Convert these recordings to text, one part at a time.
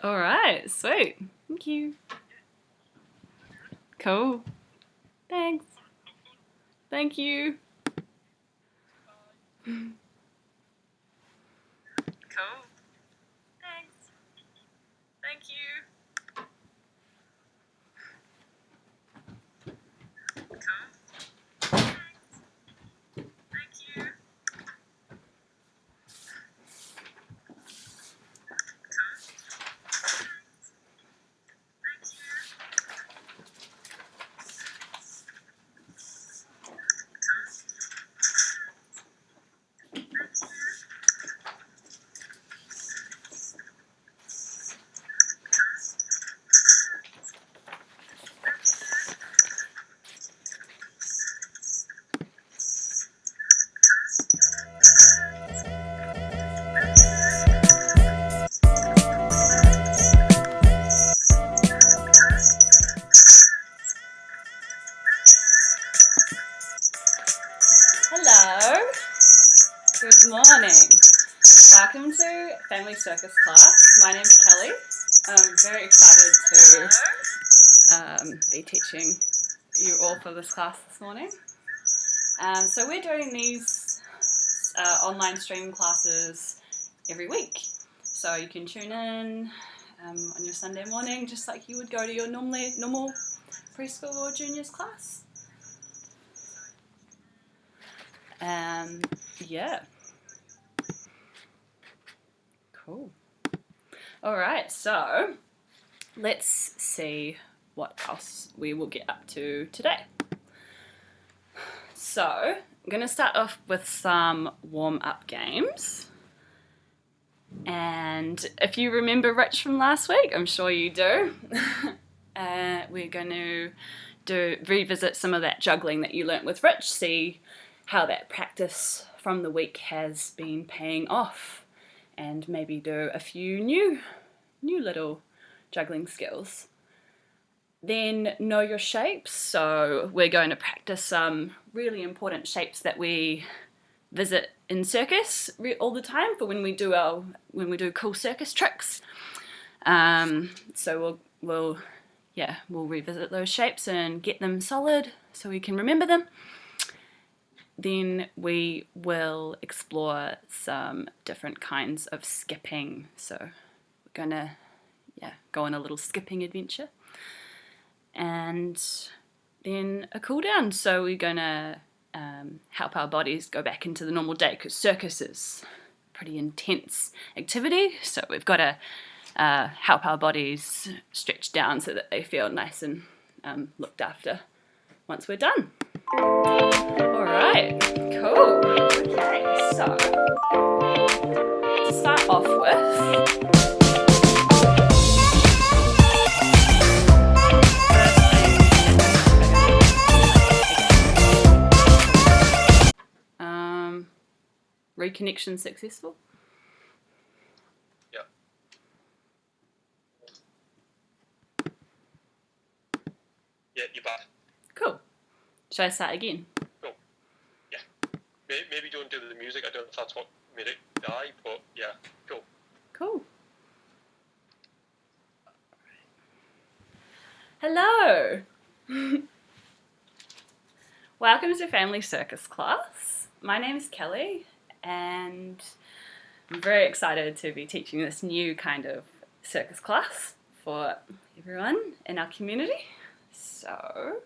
All right, sweet. Thank you. Cool. Thanks. Thank you. Cool. Thanks. Thank you. Cool. Thanks. Thank you. Hello. Good morning. Welcome to Family Circus class. My name's Kelly. I'm very excited to be teaching you all for this class this morning. So we're doing these online stream classes every week. So you can tune in on your Sunday morning just like you would go to your normal preschool or juniors class. Yeah. Cool. All right, so let's see what else we will get up to today. So I'm going to start off with some warm-up games. And if you remember Rich from last week, I'm sure you do, we're going to revisit some of that juggling that you learnt with Rich, see how that practice from the week has been paying off, and maybe do a few new little juggling skills. Then know your shapes, so we're going to practice some really important shapes that we visit in circus all the time for when we do cool circus tricks. So we'll revisit those shapes and get them solid so we can remember them. Then we will explore some different kinds of skipping. So we're gonna go on a little skipping adventure. And then a cool down. So we're gonna help our bodies go back into the normal day, because circus is a pretty intense activity. So we've got to help our bodies stretch down so that they feel nice and looked after once we're done. All right, cool. Okay, so to start off with, reconnection successful? Yep. Yeah, you're back. Cool. Should I start again? Cool. Yeah. Maybe don't do the music. I don't know if that's what made it die, but yeah, cool. Cool. Hello. Welcome to Family Circus class. My name is Kelly, and I'm very excited to be teaching this new kind of circus class for everyone in our community. So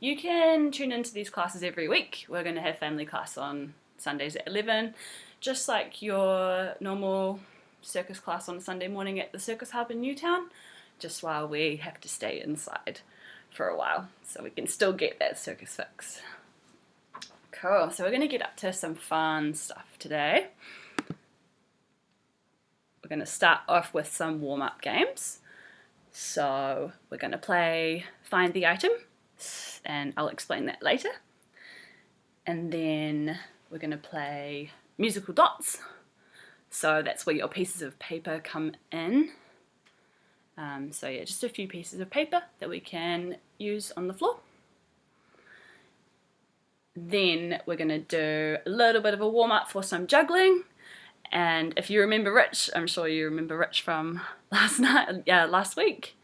you can tune into these classes every week. We're going to have family class on Sundays at 11, just like your normal circus class on a Sunday morning at the Circus Hub in Newtown, just while we have to stay inside for a while so we can still get that circus fix. Cool, so we're going to get up to some fun stuff today. We're going to start off with some warm-up games. So we're going to play Find the Item, and I'll explain that later. And then we're going to play Musical Dots. So that's where your pieces of paper come in. So yeah, just a few pieces of paper that we can use on the floor. Then we're going to do a little bit of a warm-up for some juggling, And if you remember Rich, I'm sure you remember Rich from last week.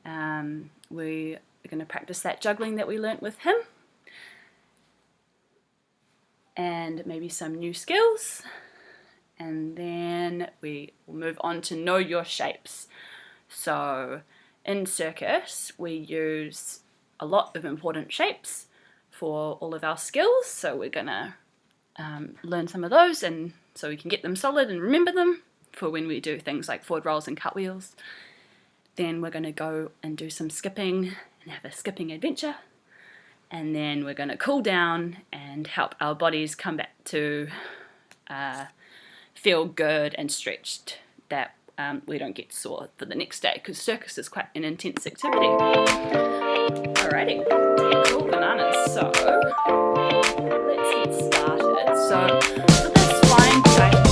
We are going to practice that juggling that we learnt with him. And maybe some new skills. And then we will move on to know your shapes. So in Circus, we use a lot of important shapes for all of our skills. So we're going to learn some of those, and so we can get them solid and remember them for when we do things like forward rolls and cartwheels. Then we're going to go and do some skipping and have a skipping adventure. And then we're going to cool down and help our bodies come back to feel good and stretched, that we don't get sore for the next day, because Circus is quite an intense activity. Alrighty, cool bananas. So let's get started. So for this flying dice game,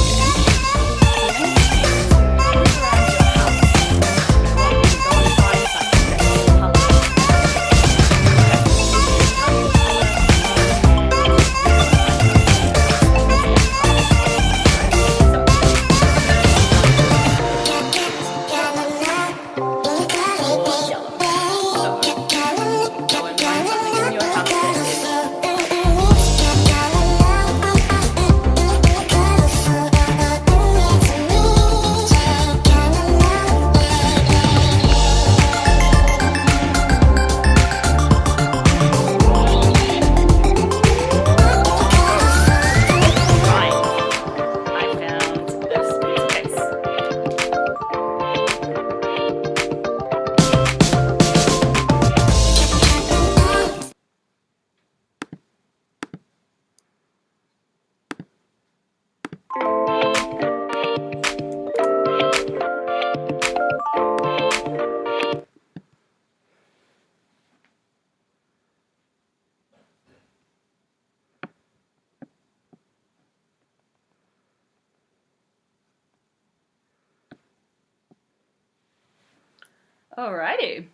alrighty,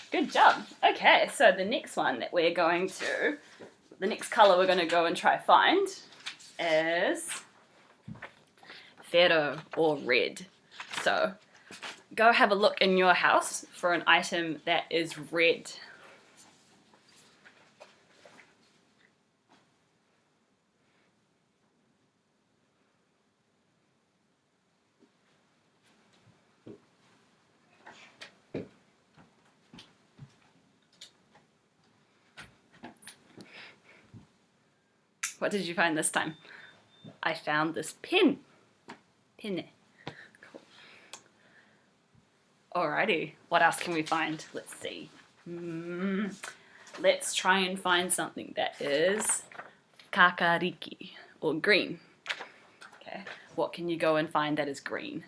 good job. Okay, so the next one that we're going to, the next colour we're going to go and try find is ferro, or red. So go have a look in your house for an item that is red. What did you find this time? I found this pin. Pin. Cool. Alrighty, what else can we find? Let's see. Let's try and find something that is kakariki, or green. Okay, what can you go and find that is green?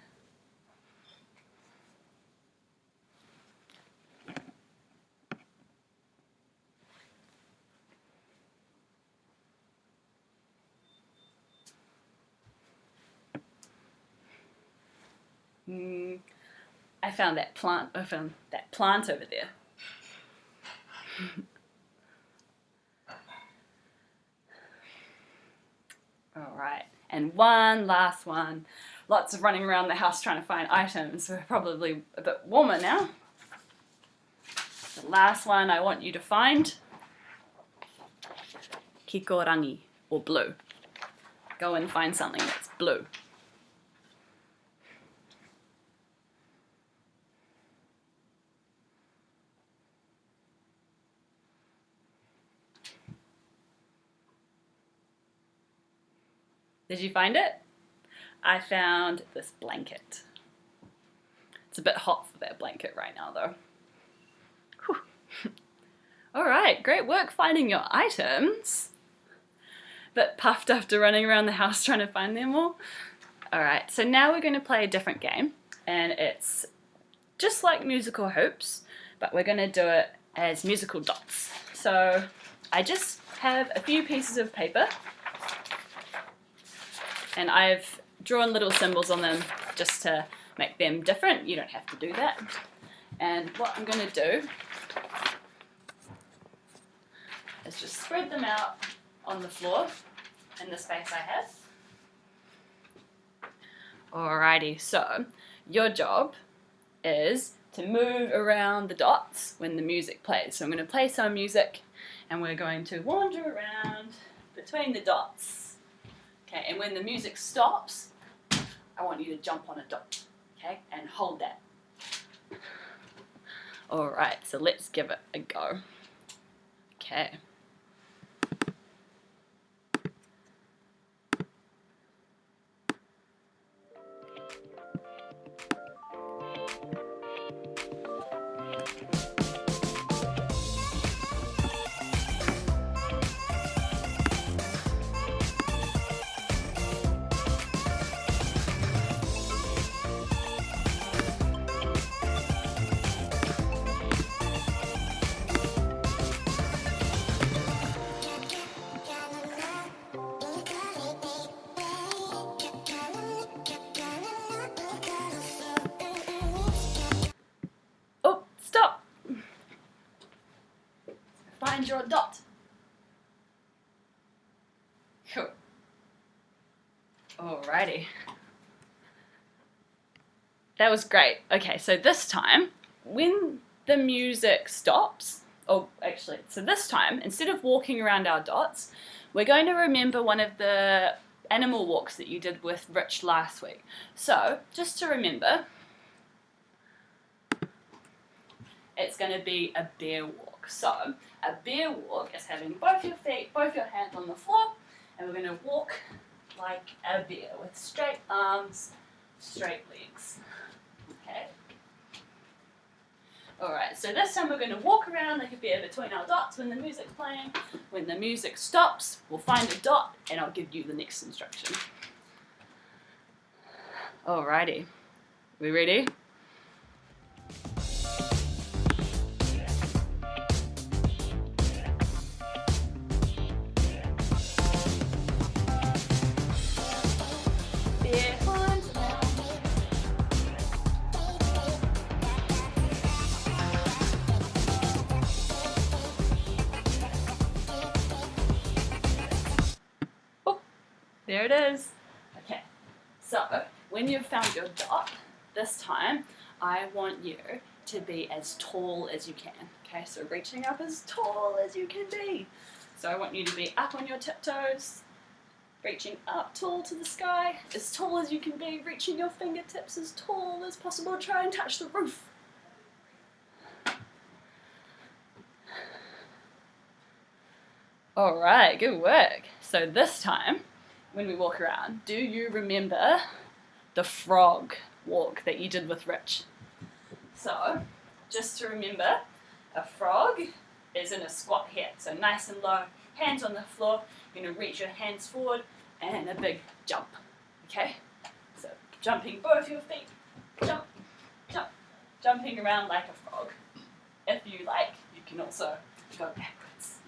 I found that plant. I found that plant over there. All right, and one last one. Lots of running around the house trying to find items. We're probably a bit warmer now. The last one I want you to find, kikorangi, or blue. Go and find something that's blue. Did you find it? I found this blanket. It's a bit hot for that blanket right now though. All right, great work finding your items. Bit puffed after running around the house trying to find them all. All right, so now we're going to play a different game, and it's just like musical hoops, but we're going to do it as musical dots. So I just have a few pieces of paper, and I've drawn little symbols on them just to make them different. You don't have to do that. And what I'm going to do is just spread them out on the floor in the space I have. Alrighty, so your job is to move around the dots when the music plays. So I'm going to play some music and we're going to wander around between the dots. Okay, and when the music stops, I want you to jump on a dot, okay, and hold that. Alright, so let's give it a go. Okay. Oh, stop! Find your dot. Cool. Alrighty. That was great. Okay, so this time, when the music stops, so this time, instead of walking around our dots, we're going to remember one of the animal walks that you did with Rich last week. So, just to remember, it's going to be a bear walk. So, a bear walk is having both your feet, both your hands on the floor, and we're going to walk like a bear with straight arms, straight legs. Okay. Alright, so this time we're going to walk around like a bear between our dots when the music's playing. When the music stops, we'll find a dot and I'll give you the next instruction. Alrighty. We ready? Bear climbs around. There it is. Okay, so when you've found your dot, this time I want you to be as tall as you can. Okay, so reaching up as tall as you can be. So I want you to be up on your tiptoes, reaching up tall to the sky, as tall as you can be, reaching your fingertips as tall as possible. Try and touch the roof. Alright, good work. So this time, when we walk around, do you remember the frog walk that you did with Rich? So, just to remember, a frog is in a squat here, so nice and low, hands on the floor, you're going to reach your hands forward, and a big jump, okay? So, jumping both your feet, jump, jump, jumping around like a frog. If you like, you can also go backwards.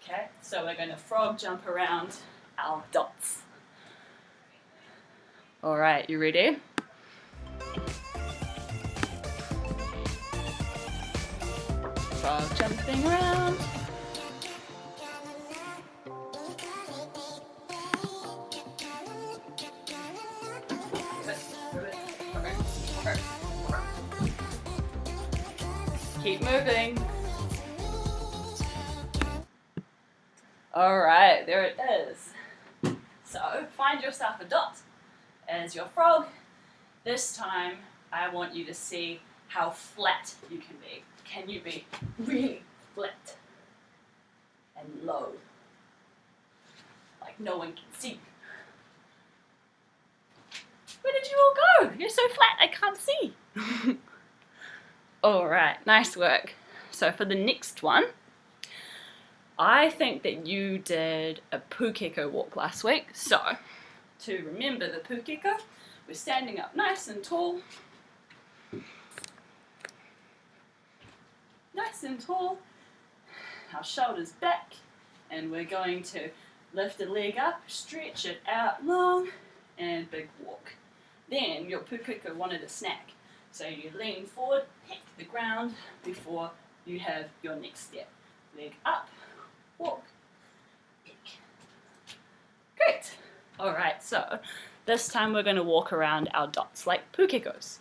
Okay, so we're going to frog jump around our dots. Alright, you ready? Frog jumping around. Keep moving. Alright, there it is. So, find yourself a dot as your frog. This time, I want you to see how flat you can be. Can you be really flat and low? Like no one can see. Where did you all go? You're so flat, I can't see. Alright, nice work. So for the next one, I think that you did a pukeko walk last week. So, to remember the pukeko, we're standing up nice and tall. Nice and tall. Our shoulders back. And we're going to lift a leg up, stretch it out long, and big walk. Then your pukeko wanted a snack. So you lean forward, hit the ground before you have your next step. Leg up, walk, pick. Great. Alright, so This time we're going to walk around our dots like pukekos.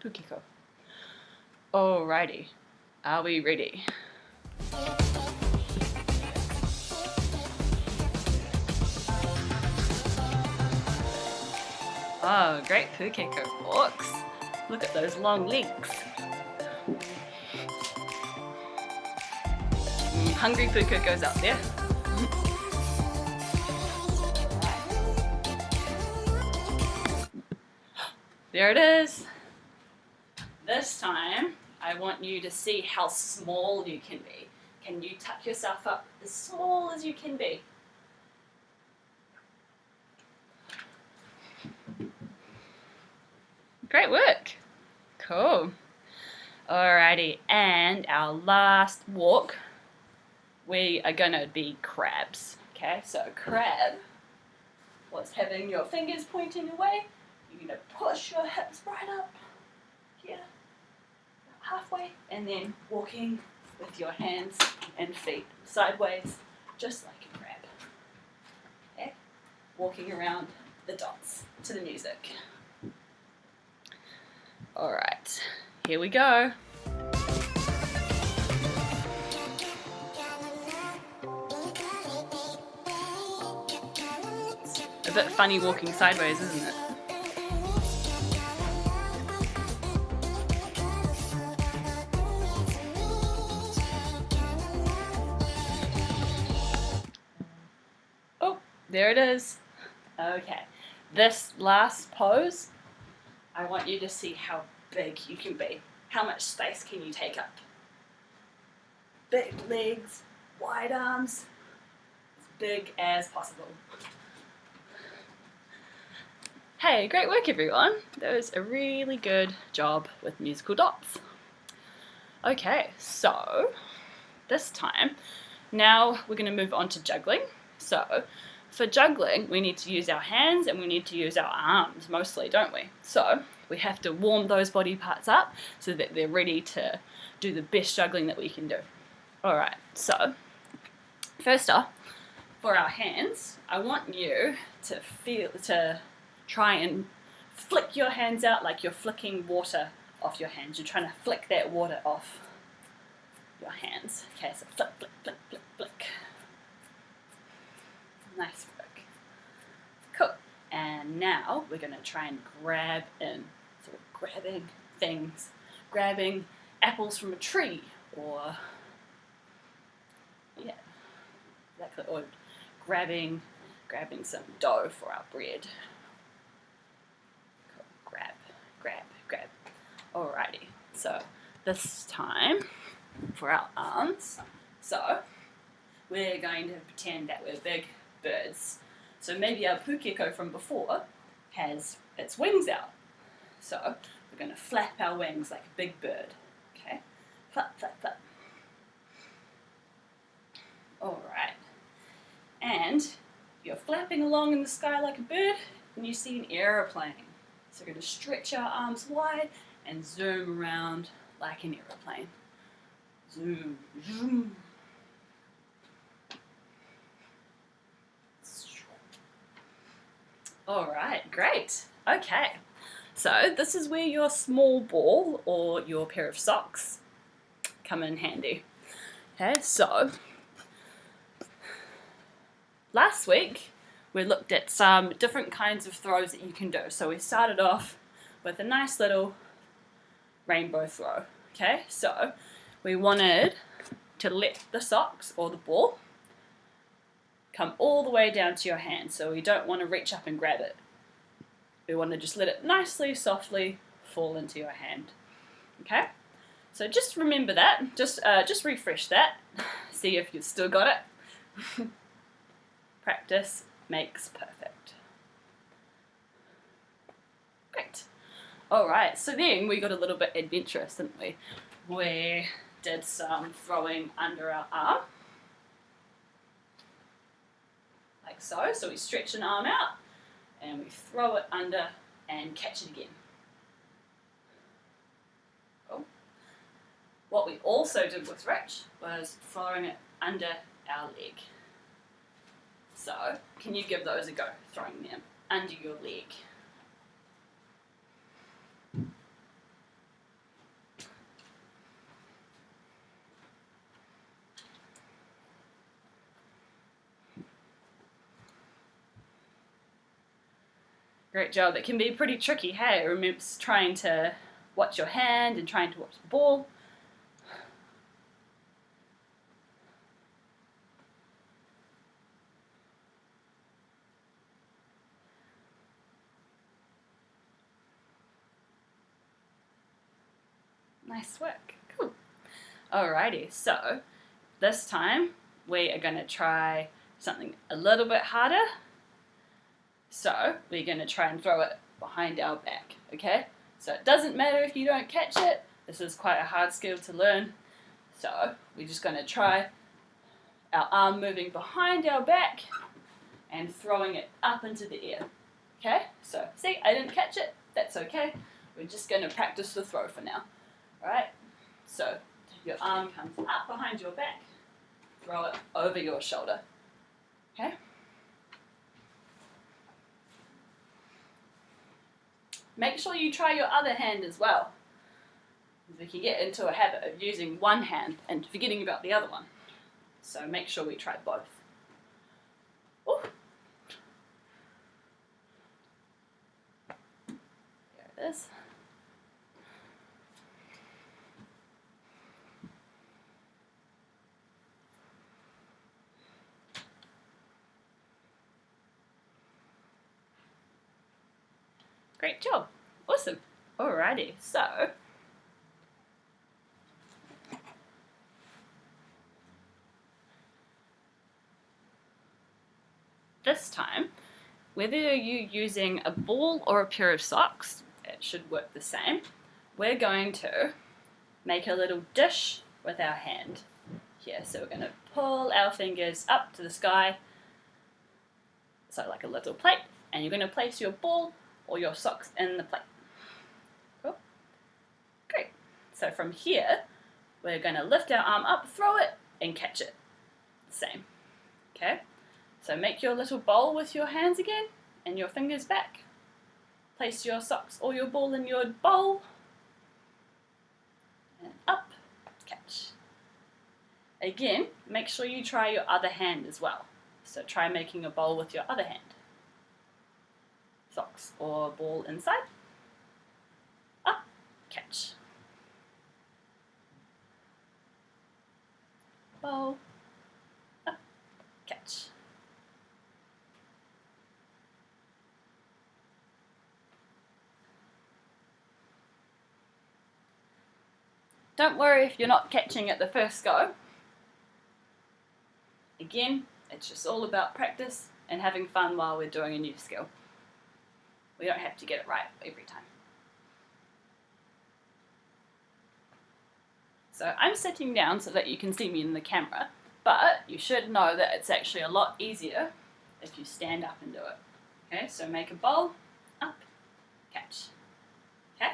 Pukeko. Alrighty. Are we ready? Oh, great pukeko walks. Look at those long legs. Hungry pukekos out there. There it is. This time, I want you to see how small you can be. Can you tuck yourself up as small as you can be? Great work. Cool. Alrighty, and our last walk, we are gonna be crabs. Okay, so crab was having your fingers pointing away. You're gonna push your hips right up here, halfway, and then walking with your hands and feet sideways, just like a crab. Okay, walking around the dots to the music. All right, here we go. A bit funny walking sideways, isn't it? Oh, there it is. Okay, this last pose, I want you to see how big you can be. How much space can you take up? Big legs, wide arms, as big as possible. Hey, great work everyone. That was a really good job with musical dots. Okay, so this time, now we're going to move on to juggling. So for juggling, we need to use our hands and we need to use our arms mostly, don't we? So we have to warm those body parts up so that they're ready to do the best juggling that we can do. Alright, so first off, for our hands, I want you to try and flick your hands out like you're flicking water off your hands. You're trying to flick that water off your hands. Okay, so flick, flick, flick, flick, flick. Nice work. Cool. And now we're going to try and grab in. So we're grabbing things, grabbing apples from a tree, or yeah, exactly, or grabbing some dough for our bread. Cool. Grab, grab, grab. Alrighty. So this time for our arms. So we're going to pretend that we're big birds. So maybe our pukeko from before has its wings out. So we're going to flap our wings like a big bird. Okay? Flap, flap, flap. Alright. And you're flapping along in the sky like a bird and you see an aeroplane. So we're going to stretch our arms wide and zoom around like an aeroplane. Zoom, zoom. Alright, great. Okay, so this is where your small ball or your pair of socks come in handy. Okay, so last week we looked at some different kinds of throws that you can do. So we started off with a nice little rainbow throw. Okay, so we wanted to let the socks or the ball come all the way down to your hand. So we don't want to reach up and grab it. We want to just let it nicely, softly fall into your hand. Okay? So just remember that. Just refresh that. See if you've still got it. Practice makes perfect. Great. Alright, so then we got a little bit adventurous, didn't we? We did some throwing under our arm. Like so. So we stretch an arm out and we throw it under and catch it again. Cool. What we also did with Rich was throwing it under our leg. So, can you give those a go, throwing them under your leg. Great job. It can be pretty tricky, hey? Remember trying to watch your hand and trying to watch the ball. Nice work. Cool. Alrighty, so this time we are going to try something a little bit harder. So we're going to try and throw it behind our back, okay? So it doesn't matter if you don't catch it. This is quite a hard skill to learn. So we're just going to try our arm moving behind our back and throwing it up into the air, okay? So see, I didn't catch it. That's okay. We're just going to practice the throw for now, all right? So your arm comes up behind your back, throw it over your shoulder, okay? Make sure you try your other hand as well. We can get into a habit of using one hand and forgetting about the other one. So make sure we try both. Ooh. There it is. Great job. Awesome. Alrighty, so this time, whether you're using a ball or a pair of socks, it should work the same. We're going to make a little dish with our hand here. So we're going to pull our fingers up to the sky, so like a little plate, and you're going to place your ball or your socks in the plate. Cool? Great. So from here, we're going to lift our arm up, throw it, and catch it. Same. Okay? So make your little bowl with your hands again, and your fingers back. Place your socks or your ball in your bowl. And up, catch. Again, make sure you try your other hand as well. So try making a bowl with your other hand. Socks or ball inside. Up, catch. Bowl, up, catch. Don't worry if you're not catching it the first go. Again, it's just all about practice and having fun while we're doing a new skill. We don't have to get it right every time. So I'm sitting down so that you can see me in the camera, but you should know that it's actually a lot easier if you stand up and do it. Okay, so make a bowl, up, catch. Okay?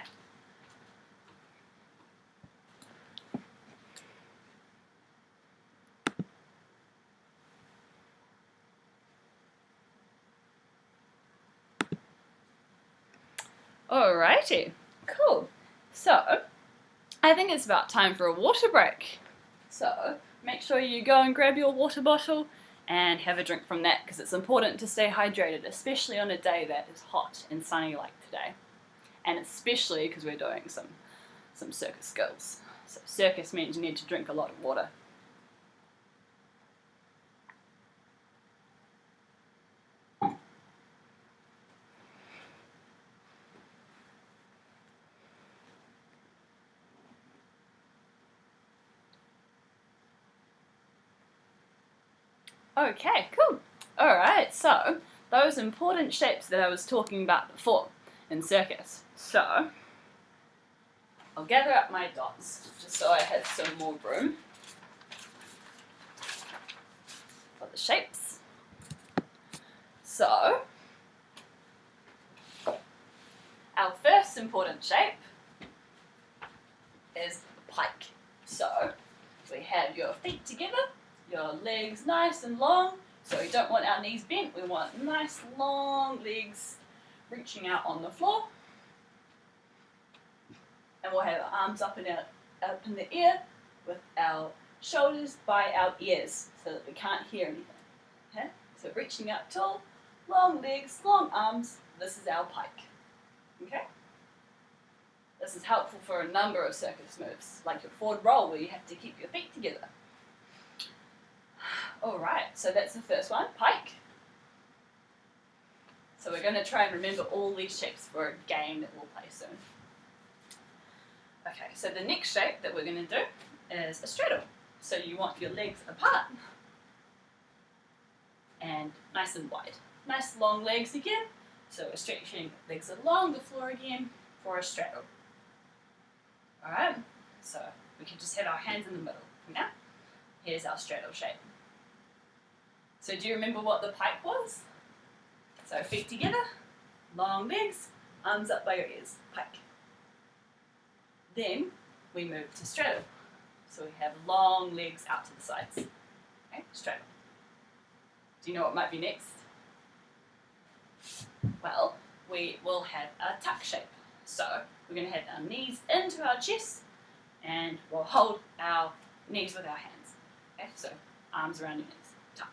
Alrighty, cool. So, I think it's about time for a water break. So, make sure you go and grab your water bottle and have a drink from that, because it's important to stay hydrated, especially on a day that is hot and sunny like today. And especially because we're doing some circus skills. So circus means you need to drink a lot of water. Okay, cool. Alright, so those important shapes that I was talking about before in circus. So, I'll gather up my dots just so I have some more room for the shapes. So, our first important shape is pike. So, we have your feet together, your legs nice and long, So we don't want our knees bent, we want nice long legs reaching out on the floor. And we'll have our arms up in the air with our shoulders by our ears so that we can't hear anything. Okay? So reaching out tall, long legs, long arms, this is our pike. Okay? This is helpful for a number of circus moves, like your forward roll where you have to keep your feet together. Alright, so that's the first one, pike. So we're going to try and remember all these shapes for a game that we'll play soon. Okay, so the next shape that we're going to do is a straddle. So you want your legs apart and nice and wide. Nice long legs again. So we're stretching legs along the floor again for a straddle. Alright, so we can just have our hands in the middle. Now, here's our straddle shape. So do you remember what the pike was? So feet together, long legs, arms up by your ears, pike. Then we move to straddle. So we have long legs out to the sides. Okay, straddle. Do you know what might be next? Well, we will have a tuck shape. So we're going to have our knees into our chest and we'll hold our knees with our hands. Okay, so arms around your knees, tuck.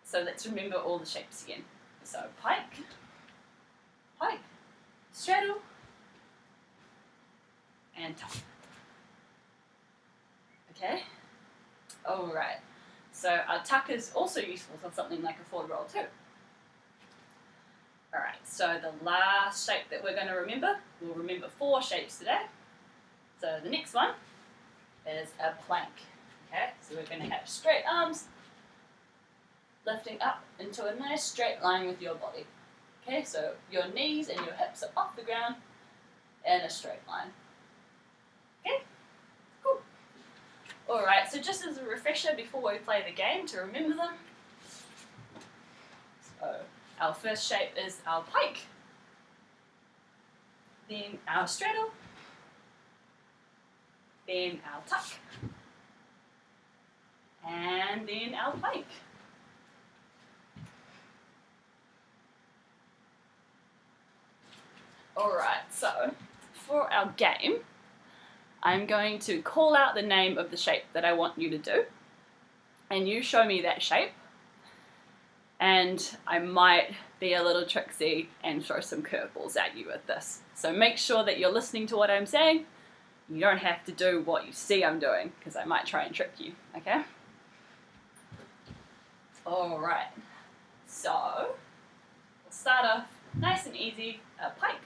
So let's remember all the shapes again. So pike, pike, straddle, and tuck. Okay? Alright. So our tuck is also useful for something like a forward roll too. Alright, so the last shape that we're going to remember, we'll remember 4 shapes today. So the next one is a plank. Okay, so we're going to have straight arms, lifting up into a nice straight line with your body. Okay, so your knees and your hips are off the ground in a straight line. Okay, cool. Alright, so just as a refresher before we play the game to remember them. So our first shape is our pike, then our straddle, then our tuck, and then our plank. Alright, so for our game, I'm going to call out the name of the shape that I want you to do, and you show me that shape, and I might be a little tricksy and throw some curveballs at you with this. So make sure that you're listening to what I'm saying. You don't have to do what you see I'm doing, because I might try and trick you, okay? Alright, so we'll start off nice and easy, a pike.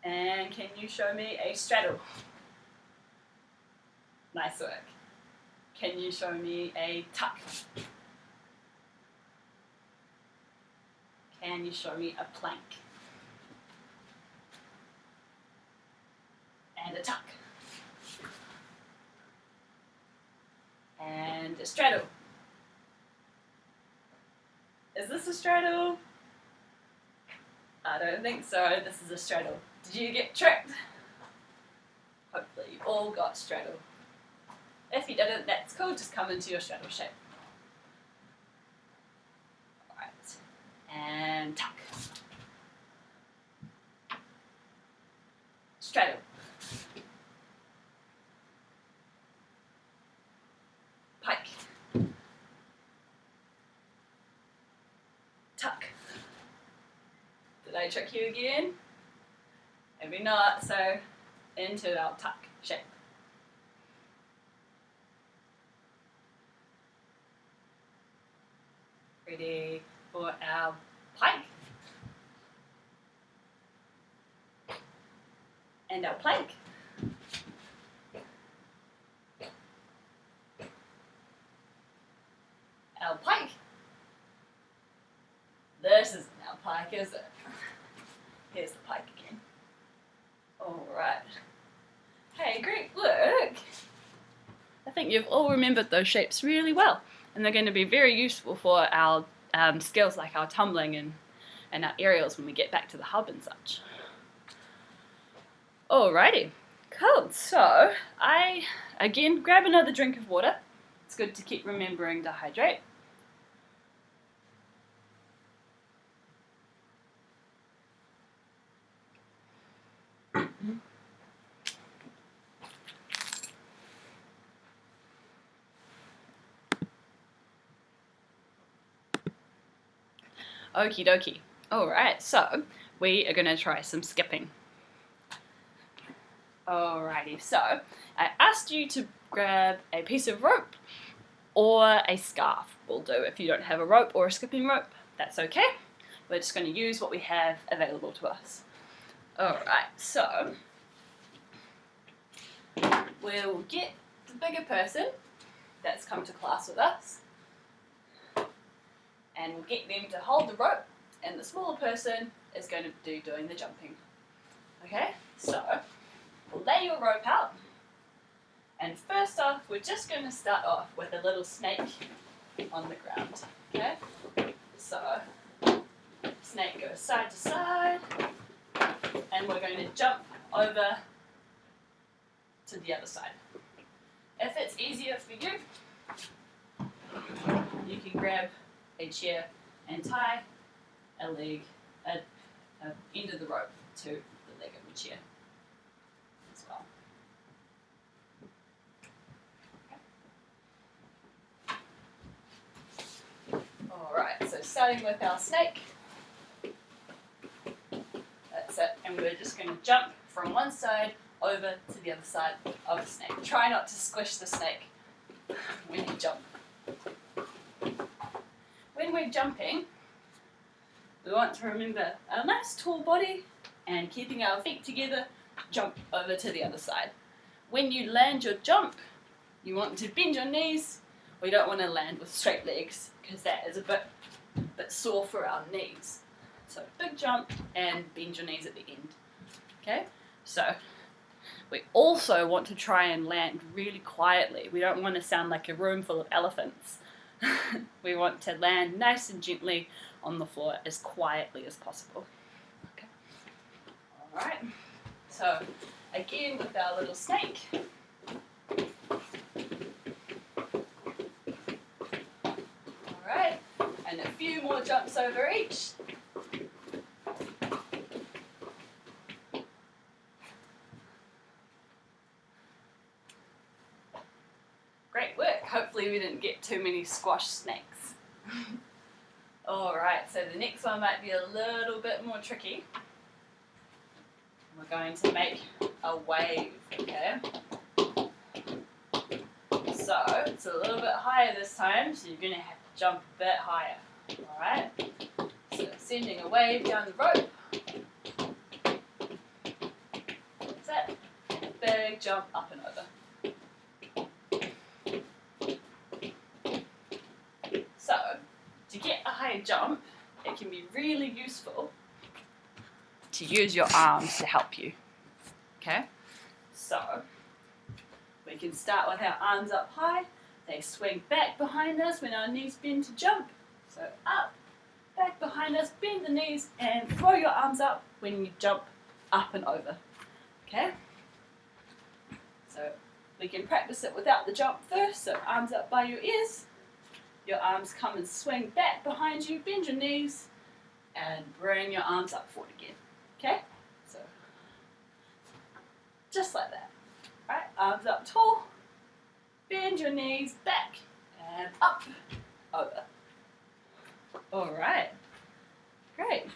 And can you show me a straddle? Nice work. Can you show me a tuck? Can you show me a plank? And a tuck. And a straddle. Is this a straddle? I don't think so. This is a straddle. Did you get tricked? Hopefully you all got straddle. If you didn't, that's cool. Just come into your straddle shape. Alright. And tuck. Straddle. Pike. Tuck. Did I trick you again? Maybe not, so into our tuck shape. Ready for our pike? And our plank. Our pike. This isn't our pike, is it? Here's the pike again. Alright. Hey, great work! I think you've all remembered those shapes really well, and they're going to be very useful for our skills like our tumbling and our aerials when we get back to the hub and such. Alrighty, Cool, so again, grab another drink of water. It's good to keep remembering to hydrate. Okie dokie. Alright, so we are going to try some skipping. Alrighty, so I asked you to grab a piece of rope or a scarf will do. If you don't have a rope or a skipping rope, that's okay. We're just going to use what we have available to us. Alright, so we'll get the bigger person that's come to class with us, and we'll get them to hold the rope, and the smaller person is going to be doing the jumping. Okay, so we'll lay your rope out, and first off, we're just going to start off with a little snake on the ground. Okay, so snake goes side to side, and we're going to jump over to the other side. If it's easier for you, you can grab a chair and tie a leg, a end of the rope to the leg of the chair as well. Okay. Alright, so starting with our snake, that's it, and we're just going to jump from one side over to the other side of the snake. Try not to squish the snake when you jump. When we're jumping, we want to remember a nice tall body and keeping our feet together, jump over to the other side. When you land your jump, you want to bend your knees. We don't want to land with straight legs because that is a bit sore for our knees. So big jump and bend your knees at the end. Okay, so we also want to try and land really quietly. We don't want to sound like a room full of elephants. We want to land nice and gently on the floor as quietly as possible. Okay. Alright, so again with our little snake, alright, and a few more jumps over each. Great work. Hopefully we didn't get too many squash snakes. Alright, so the next one might be a little bit more tricky. We're going to make a wave, okay? So, it's a little bit higher this time, so you're going to have to jump a bit higher. Alright? So, sending a wave down the rope. That's it. And a big jump up and over. So, to get a high jump, it can be really useful to use your arms to help you. Okay? So, we can start with our arms up high. They swing back behind us when our knees bend to jump. So, up, back behind us, bend the knees, and throw your arms up when you jump up and over. Okay? So, we can practice it without the jump first. So, arms up by your ears. Your arms come and swing back behind you, bend your knees, and bring your arms up forward again. Okay? So, just like that. Right? Arms up tall, bend your knees back, and up, over. Alright. Great.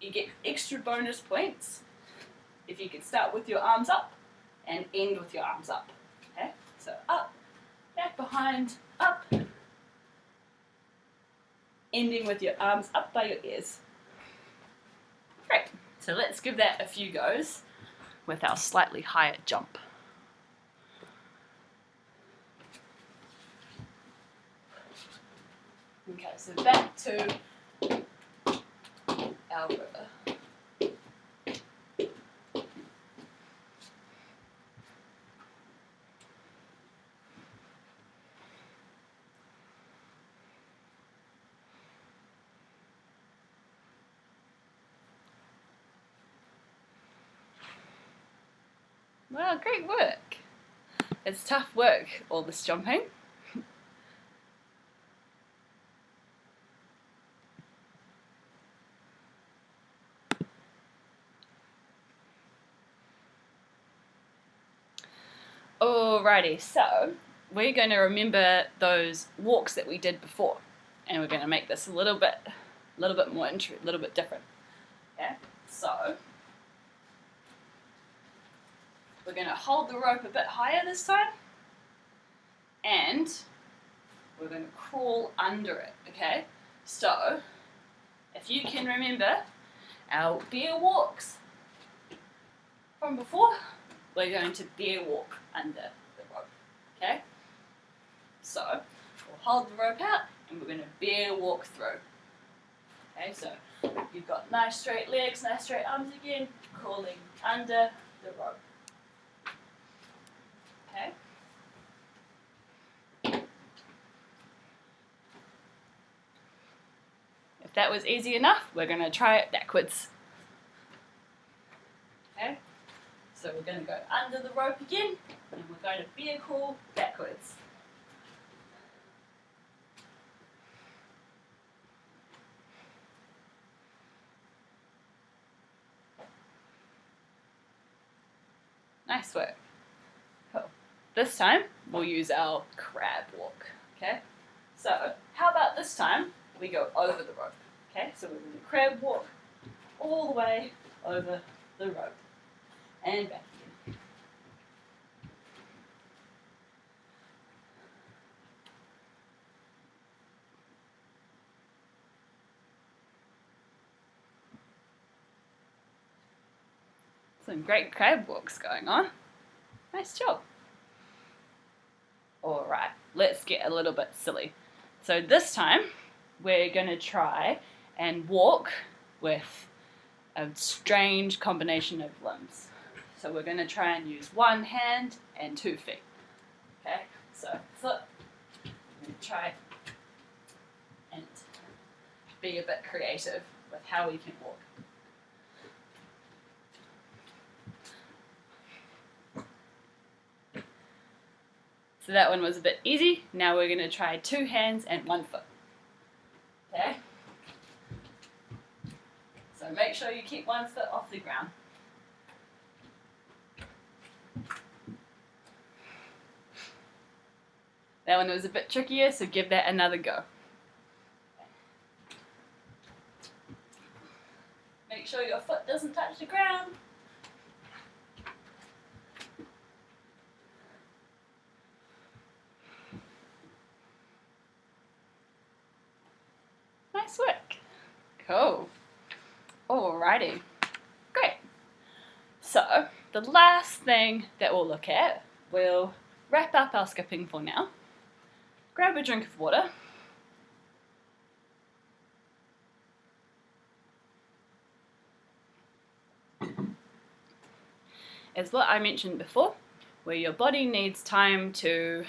You get extra bonus points if you can start with your arms up and end with your arms up. Okay? So, up, back behind, up, ending with your arms up by your ears. Great. So let's give that a few goes with our slightly higher jump. Okay, so back to our river. Wow, great work. It's tough work, all this jumping. Alrighty, so we're going to remember those walks that we did before, and we're going to make this a little bit more a little bit different. Okay, so we're going to hold the rope a bit higher this time, and we're going to crawl under it. Okay, so if you can remember our bear walks from before, we're going to bear walk under the rope. Okay, so we'll hold the rope out and we're going to bear walk through. Okay, so you've got nice straight legs, nice straight arms again, crawling under the rope. Okay. If that was easy enough, we're going to try it backwards. Okay, so we're going to go under the rope again, and we're going to bear crawl backwards. Nice work. Cool. This time, we'll use our crab walk. Okay, so how about this time we go over the rope? Okay, so we're going to crab walk all the way over the rope and back again. Some great crab walks going on. Nice job. Alright, let's get a little bit silly. So this time, we're going to try and walk with a strange combination of limbs. So we're going to try and use one hand and 2 feet. Okay, so flip. We're going to try and be a bit creative with how we can walk. So that one was a bit easy. Now we're going to try 2 hands and 1 foot. Okay? So make sure you keep 1 foot off the ground. That one was a bit trickier, so give that another go. Make sure your foot doesn't touch the ground. Nice work. Cool. Alrighty. Great. So, the last thing that we'll look at, we'll wrap up our skipping for now. Grab a drink of water. As what I mentioned before, where your body needs time to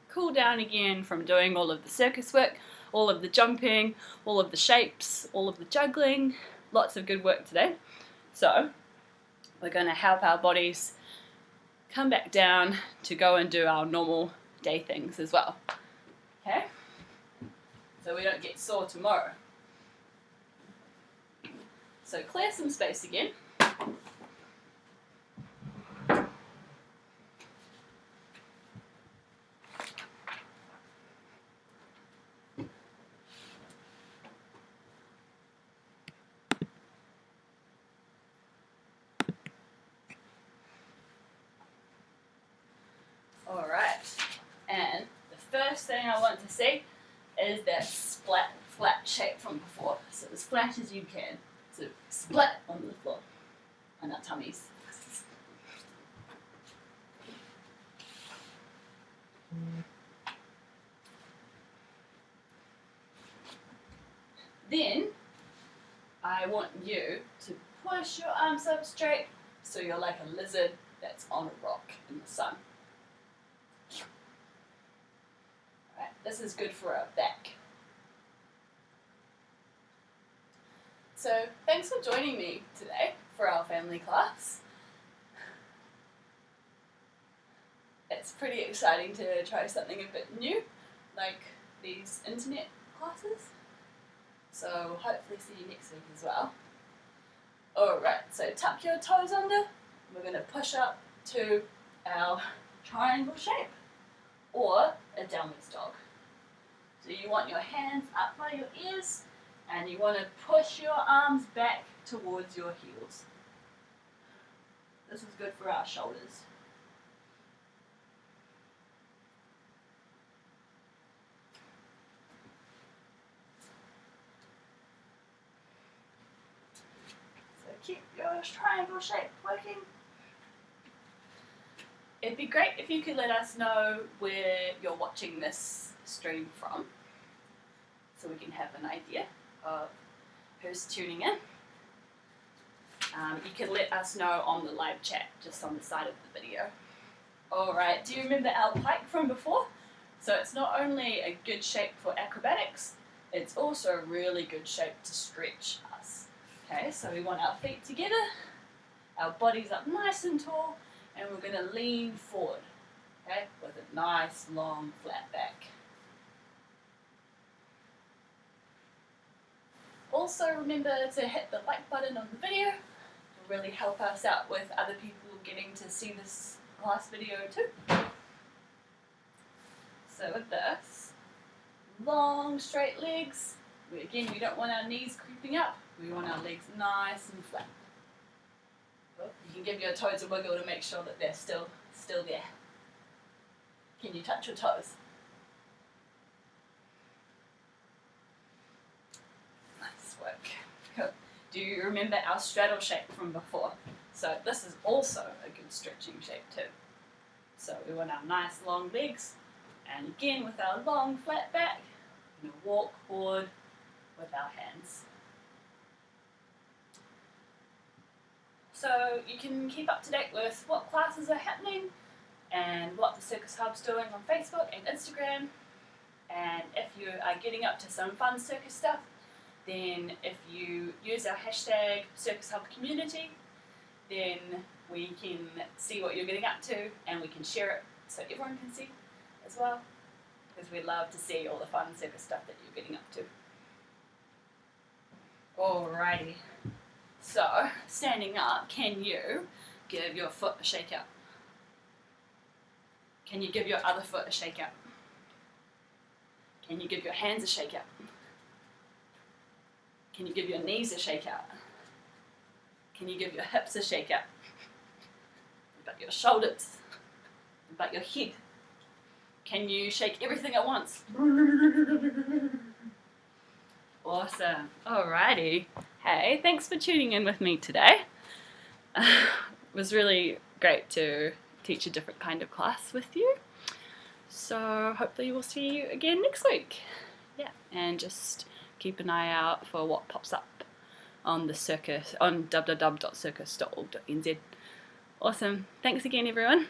cool down again from doing all of the circus work, all of the jumping, all of the shapes, all of the juggling. Lots of good work today. So we're going to help our bodies come back down to go and do our normal day things as well. Okay? So we don't get sore tomorrow. So clear some space again. Alright, and the first thing I want to see is that flat shape from before. So as flat as you can. So split on the floor, on our tummies. Then, I want you to push your arms up straight so you're like a lizard that's on a rock in the sun. Right, this is good for our back. So, thanks for joining me today for our family class. it's pretty exciting to try something a bit new, like these internet classes. So hopefully see you next week as well. Alright, so tuck your toes under. We're going to push up to our triangle shape or a downwards dog. So you want your hands up by your ears and you want to push your arms back towards your heels. This is good for our shoulders. So keep your triangle shape working. It'd be great if you could let us know where you're watching this stream from, so we can have an idea of who's tuning in. You can let us know on the live chat, just on the side of the video. Alright, do you remember our pike from before? So it's not only a good shape for acrobatics, it's also a really good shape to stretch us. Okay, so we want our feet together, our bodies up nice and tall, and we're going to lean forward, okay, with a nice long flat back. Also remember to hit the like button on the video. It'll really help us out with other people getting to see this last video too. So with this, long straight legs. Again, we don't want our knees creeping up. We want our legs nice and flat. You can give your toes a wiggle to make sure that they're still there. Can you touch your toes? Nice work. Cool. Do you remember our straddle shape from before? So this is also a good stretching shape too. So we want our nice long legs, and again with our long flat back, we're going to walk forward with our hands. So you can keep up to date with what classes are happening and what the Circus Hub's doing on Facebook and Instagram. And if you are getting up to some fun circus stuff, then if you use our hashtag Circus Hub Community, then we can see what you're getting up to and we can share it so everyone can see as well, because we love to see all the fun circus stuff that you're getting up to. Alrighty. So, standing up, can you give your foot a shake out? Can you give your other foot a shake out? Can you give your hands a shake out? Can you give your knees a shake out? Can you give your hips a shake out? What about your shoulders? What about your head? Can you shake everything at once? Awesome. Alrighty. Hey, thanks for tuning in with me today. It was really great to teach a different kind of class with you. So hopefully we'll see you again next week. Yeah, and just keep an eye out for what pops up on the circus on www.circus.org.nz. Awesome. Thanks again, everyone.